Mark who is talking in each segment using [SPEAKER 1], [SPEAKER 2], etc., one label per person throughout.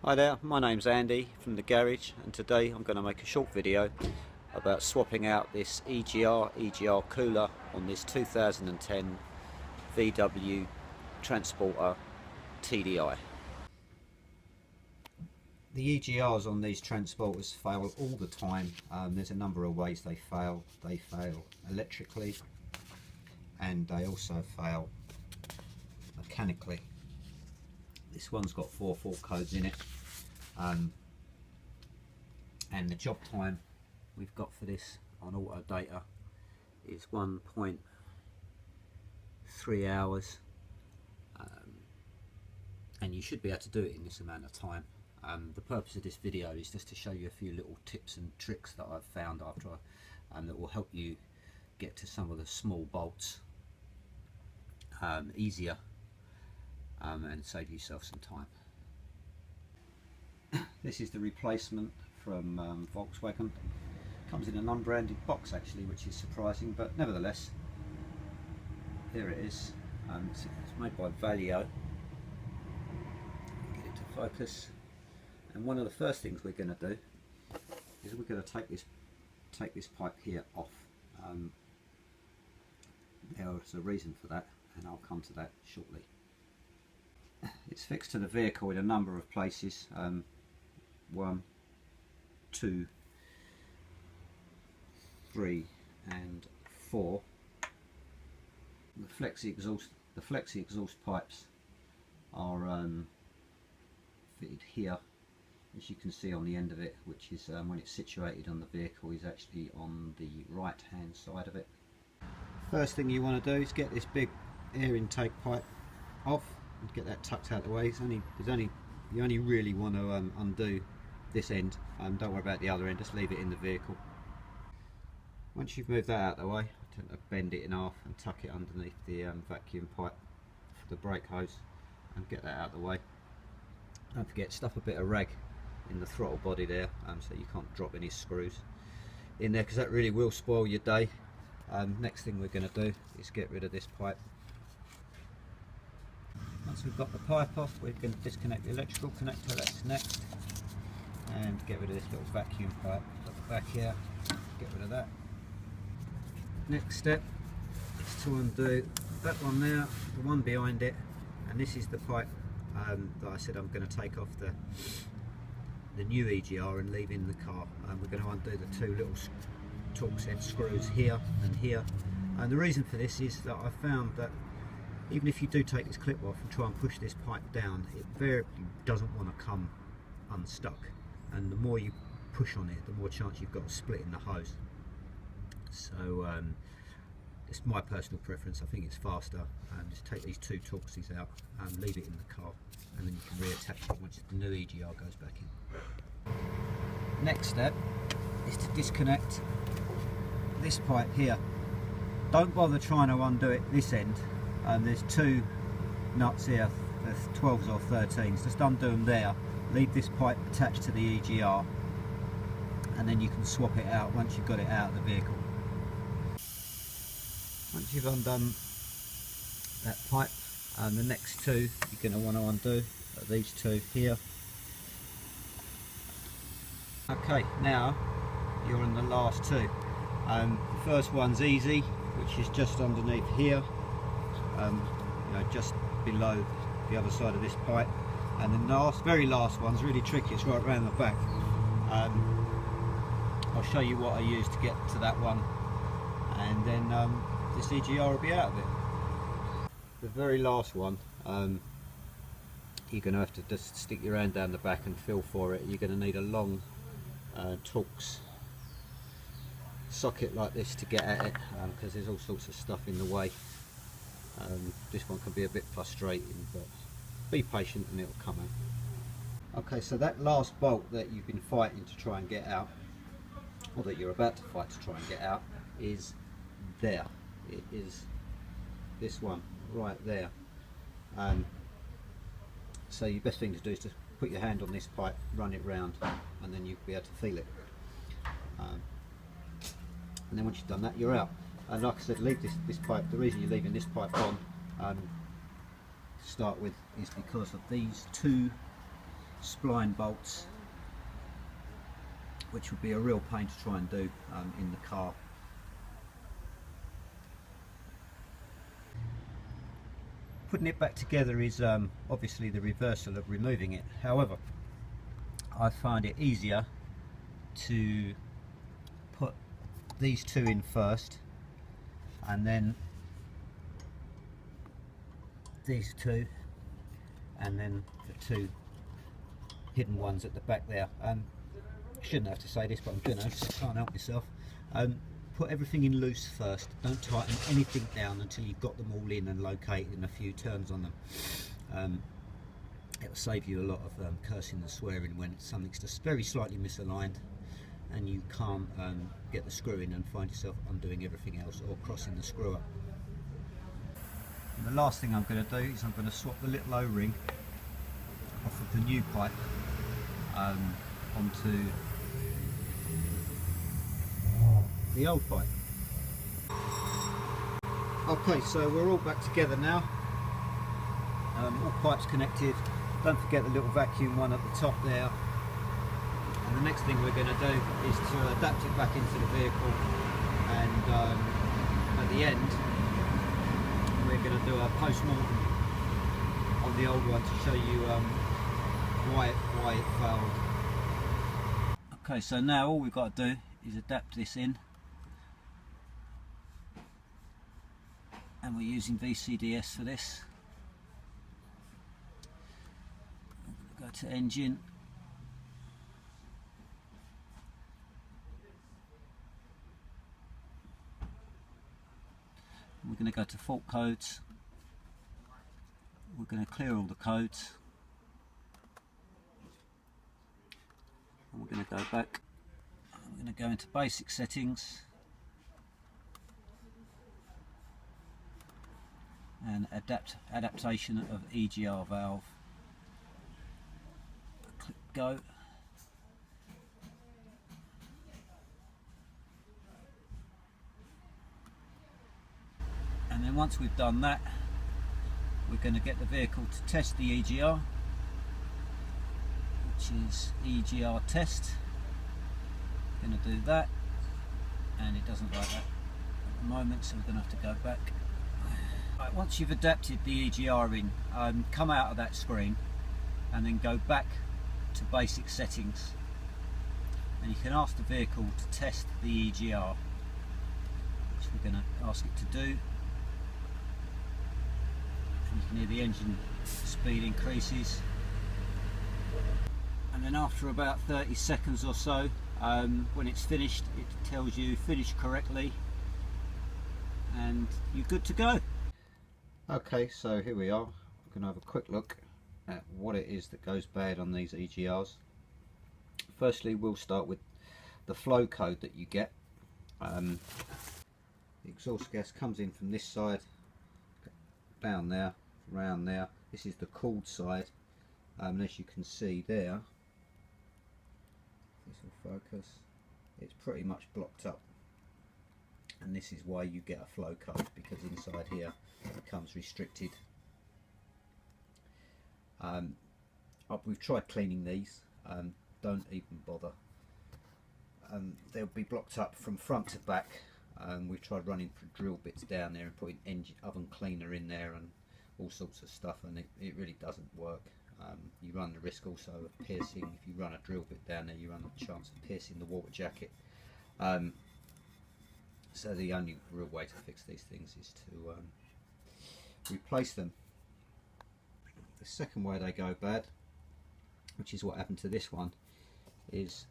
[SPEAKER 1] Hi there, my name's Andy from the garage, and today I'm going to make a short video about swapping out this EGR cooler on this 2010 VW Transporter TDI. The EGRs on these transporters fail all the time. There's a number of ways they fail. They fail electrically and they also fail mechanically. This one's got 4 fault codes in it, and the job time we've got for this on auto data is 1.3 hours, and you should be able to do it in this amount of time. The purpose of this video is just to show you a few little tips and tricks that I've found after that will help you get to some of the small bolts easier and save yourself some time. This is the replacement from Volkswagen. Comes in an unbranded box actually, which is surprising, but nevertheless, here it is. It's made by Valio. Get it to focus. And one of the first things we're going to do is we're going to take this pipe here off. There's a reason for that, and I'll come to that shortly. It's fixed to the vehicle in a number of places. 1, 2, 3 and 4. The flexi exhaust pipes are fitted here, as you can see on the end of it, which is when it's situated on the vehicle is actually on the right hand side of it. First thing you want to do is get this big air intake pipe off and get that tucked out of the way. You only really want to undo this end. Don't worry about the other end, just leave it in the vehicle. Once you've moved that out of the way, bend it in half and tuck it underneath the vacuum pipe for the brake hose and get that out of the way. Don't forget, stuff a bit of rag in the throttle body there, so you can't drop any screws in there, because that really will spoil your day. Next thing we're going to do is get rid of this pipe. Once we've got the pipe off, we're going to disconnect the electrical connector, that's next, and get rid of this little vacuum pipe at the back here, get rid of that. Next step is to undo that one there, the one behind it, and this is the pipe that I said I'm going to take off the new EGR and leave in the car. We're going to undo the 2 little Torx head screws here and here, and the reason for this is that I found that even if you do take this clip off and try and push this pipe down, it invariably doesn't want to come unstuck, and the more you push on it, the more chance you've got of splitting the hose. So it's my personal preference. I think it's faster. Just take these 2 Torxes out and leave it in the car, and then you can reattach it once the new EGR goes back in. Next step is to disconnect this pipe here. Don't bother trying to undo it this end. There's 2 nuts here, there's 12s or 13s, just undo them there, leave this pipe attached to the EGR, and then you can swap it out once you've got it out of the vehicle. Once you've undone that pipe, the next 2 you're going to want to undo are these 2 here. Okay, now you're on the last 2. The first one's easy, which is just underneath here. Just below the other side of this pipe, and the very last one's really tricky. It's right around the back. I'll show you what I used to get to that one, and then this EGR will be out of it. The very last one, you're going to have to just stick your hand down the back and feel for it. You're going to need a long Torx socket like this to get at it, because there's all sorts of stuff in the way. This one can be a bit frustrating, but be patient and it'll come out. Okay, so that last bolt that you've been fighting to try and get out, or that you're about to fight to try and get out, is there. It is this one right there. So your best thing to do is to put your hand on this pipe, run it round, and then you'll be able to feel it. And then once you've done that, you're out. And like I said, leave this pipe. The reason you're leaving this pipe on to start with is because of these 2 spline bolts, which would be a real pain to try and do in the car. Putting it back together is obviously the reversal of removing it. However, I find it easier to put these two in first and then these two, and then the two hidden ones at the back there. I shouldn't have to say this, but I'm doing it, I just can't help myself. Put everything in loose first. Don't tighten anything down until you've got them all in and located and a few turns on them. It will save you a lot of cursing and swearing when something's just very slightly misaligned and you can't get the screw in and find yourself undoing everything else or crossing the screw up. And the last thing I'm going to do is I'm going to swap the little O-ring off of the new pipe onto the old pipe. Okay, so we're all back together now. All pipes connected. Don't forget the little vacuum one at the top there. And the next thing we're going to do is to adapt it back into the vehicle, and at the end we're going to do a post-mortem on the old one to show you why it failed. Okay, so now all we've got to do is adapt this in, and we're using VCDS for this. Go to engine, we're going to go to fault codes, we're going to clear all the codes, and we're going to go back, we're going to go into basic settings and adaptation of EGR valve. Click go. And then once we've done that, we're going to get the vehicle to test the EGR, which is EGR Test. Going to do that, and it doesn't like that at the moment, so we're going to have to go back. Right, once you've adapted the EGR in, come out of that screen and then go back to basic settings, and you can ask the vehicle to test the EGR, which we're going to ask it to do. And you can hear the engine speed increases, and then after about 30 seconds or so, when it's finished, it tells you finished correctly and you're good to go. Okay, so here we are. We're going to have a quick look at what it is that goes bad on these EGRs. Firstly, we'll start with the flow code that you get. The exhaust gas comes in from this side, down there, round there. This is the cooled side, and as you can see there, this will focus, it's pretty much blocked up, and this is why you get a flow code, because inside here it becomes restricted. We've tried cleaning these, don't even bother. They'll be blocked up from front to back. We've tried running drill bits down there and putting engine oven cleaner in there and all sorts of stuff, and it really doesn't work. You run the risk also of piercing. If you run a drill bit down there, you run a chance of piercing the water jacket. So the only real way to fix these things is to replace them. The second way they go bad, which is what happened to this one, is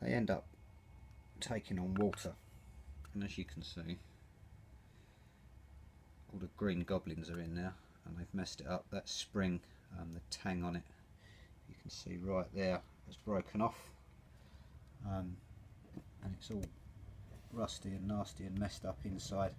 [SPEAKER 1] they end up taking on water, and as you can see, all the green goblins are in there and they've messed it up. That spring, the tang on it, you can see right there, has broken off, and it's all rusty and nasty and messed up inside.